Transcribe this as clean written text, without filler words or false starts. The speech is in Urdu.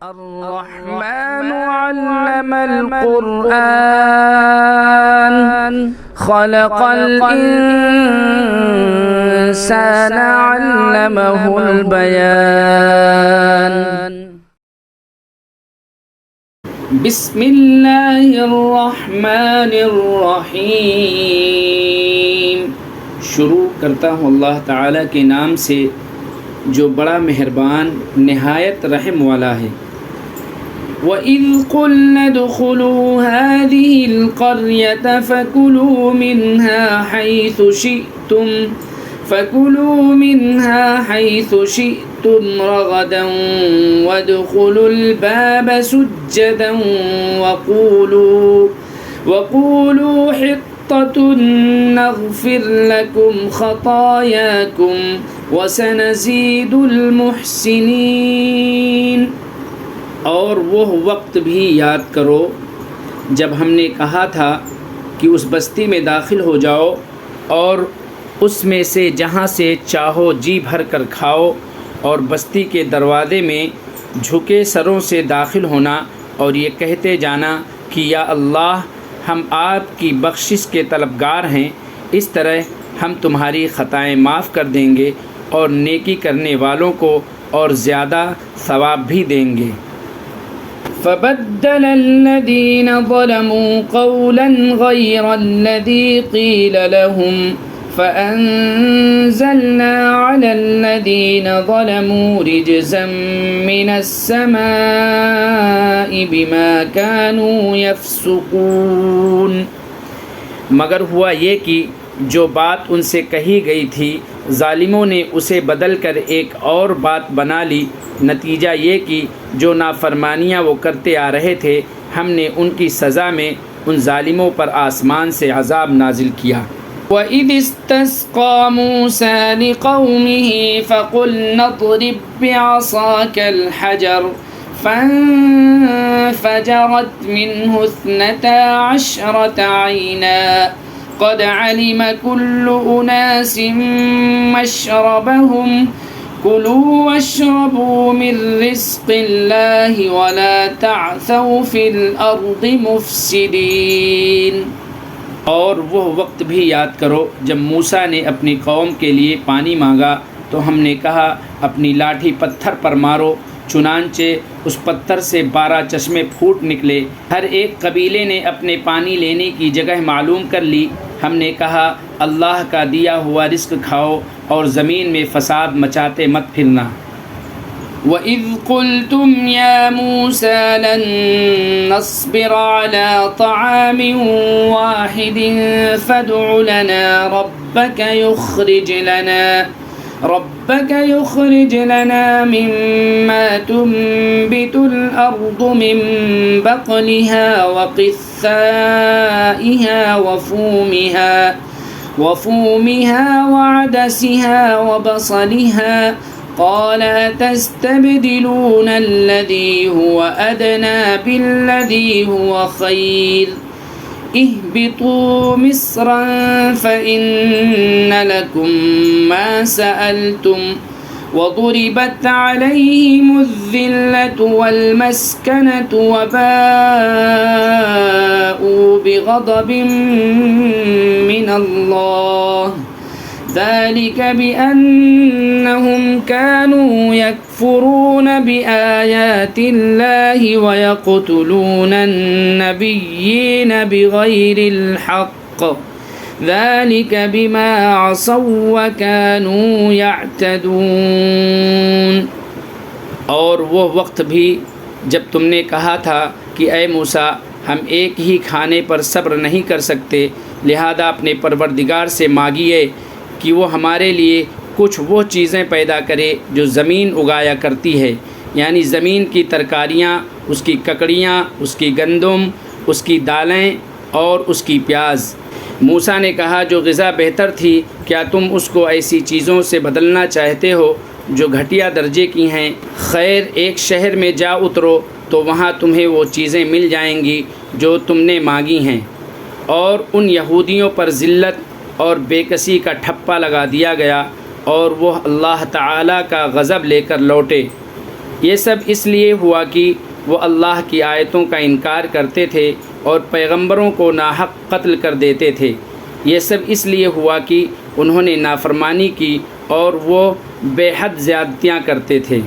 الرحمن علم القرآن خلق الإنسان علمه البيان بسم اللہ الرحمن الرحیم۔ شروع کرتا ہوں اللہ تعالیٰ کے نام سے جو بڑا مہربان نہایت رحم والا ہے۔ وَإِذْ قُلْنَا ادْخُلُوا هَٰذِهِ الْقَرْيَةَ فَكُلُوا مِنْهَا حَيْثُ شِئْتُمْ رَغَدًا وَادْخُلُوا الْبَابَ سُجَّدًا وَقُولُوا حِطَّةٌ نَغْفِرْ لَكُمْ خَطَايَاكُمْ وَسَنَزِيدُ الْمُحْسِنِينَ۔ اور وہ وقت بھی یاد کرو جب ہم نے کہا تھا کہ اس بستی میں داخل ہو جاؤ اور اس میں سے جہاں سے چاہو جی بھر کر کھاؤ، اور بستی کے دروازے میں جھکے سروں سے داخل ہونا اور یہ کہتے جانا کہ یا اللہ ہم آپ کی بخشش کے طلبگار ہیں، اس طرح ہم تمہاری خطائیں معاف کر دیں گے اور نیکی کرنے والوں کو اور زیادہ ثواب بھی دیں گے۔ فبدل الذين ظلموا قولا غير الذي قيل لهم فأنزلنا على الذين ظلموا رجزا من السماء بما كانوا يفسقون۔ مگر ہوا یہ کہ جو بات ان سے کہی گئی تھی ظالموں نے اسے بدل کر ایک اور بات بنا لی، نتیجہ یہ کہ جو نافرمانیاں وہ کرتے آ رہے تھے ہم نے ان کی سزا میں ان ظالموں پر آسمان سے عذاب نازل کیا۔ وَإِذِ اسْتَسْقَىٰ مُوسَىٰ لِقَوْمِهِ فَقُلْنَا اضْرِب بِّعَصَاكَ الْحَجَرَ فَانفَجَرَتْ مِنْهُ 12 عَيْنًا قَدْ عَلِمَ كُلُّ أُنَاسٍ مَّشْرَبَهُمْ كُلُوا وَاشْرَبُوا مِن رِّزْقِ اللَّهِ وَلَا تَعْثَوْا فِي الْأَرْضِ مُفْسِدِينَ۔ اور وہ وقت بھی یاد کرو جب موسیٰ نے اپنی قوم کے لیے پانی مانگا تو ہم نے کہا اپنی لاٹھی پتھر پر مارو، چنانچہ اس پتھر سے 12 چشمے پھوٹ نکلے۔ ہر ایک قبیلے نے اپنے پانی لینے کی جگہ معلوم کر لی۔ ہم نے کہا اللہ کا دیا ہوا رزق کھاؤ اور زمین میں فساد مچاتے مت پھرنا۔ وَإِذْ قُلْتُمْ يَا مُوسَىٰ لَن نَّصْبِرَ عَلَىٰ طَعَامٍ وَاحِدٍ فَادْعُ لَنَا رَبَّكَ يُخْرِجْ لَنَا مِمَّا تُنبِتُ الْأَرْضُ مِن بَقْلِهَا وَقِثَّائِهَا وَفُومِهَا وَعَدَسِهَا وَبَصَلِهَا قَالَ أَتَسْتَبْدِلُونَ الَّذِي هُوَ أَدْنَىٰ بِالَّذِي هُوَ خَيْرٌ اهْبِطُوا مِصْرًا فَإِنَّ لَكُم مَّا سَأَلْتُمْ وَضُرِبَتْ عَلَيْهِمُ الذِّلَّةُ وَالْمَسْكَنَةُ وَبَاءُوا بِغَضَبٍ مِّنَ اللَّهِ ذَلِكَ بِأَنَّهُمْ كَانُوا يَكْفُرُونَ بِآيَاتِ اللَّهِ وَيَقْتُلُونَ النَّبِيِّينَ بِغَيْرِ الْحَقِّ ذَلِكَ بِمَا عَصَوا وَكَانُوا يَعْتَدُونَ۔ اور وہ وقت بھی جب تم نے کہا تھا کہ اے موسیٰ ہم ایک ہی کھانے پر صبر نہیں کر سکتے، لہذا اپنے پروردگار سے مانگیے کہ وہ ہمارے لیے کچھ وہ چیزیں پیدا کرے جو زمین اگایا کرتی ہے، یعنی زمین کی ترکاریاں، اس کی ککڑیاں، اس کی گندم، اس کی دالیں اور اس کی پیاز۔ موسیٰ نے کہا جو غذا بہتر تھی کیا تم اس کو ایسی چیزوں سے بدلنا چاہتے ہو جو گھٹیا درجے کی ہیں؟ خیر ایک شہر میں جا اترو تو وہاں تمہیں وہ چیزیں مل جائیں گی جو تم نے مانگی ہیں۔ اور ان یہودیوں پر ذلت اور بے کسی کا ٹھپا لگا دیا گیا اور وہ اللہ تعالیٰ کا غضب لے کر لوٹے۔ یہ سب اس لیے ہوا کہ وہ اللہ کی آیتوں کا انکار کرتے تھے اور پیغمبروں کو ناحق قتل کر دیتے تھے۔ یہ سب اس لیے ہوا کہ انہوں نے نافرمانی کی اور وہ بے حد زیادتیاں کرتے تھے۔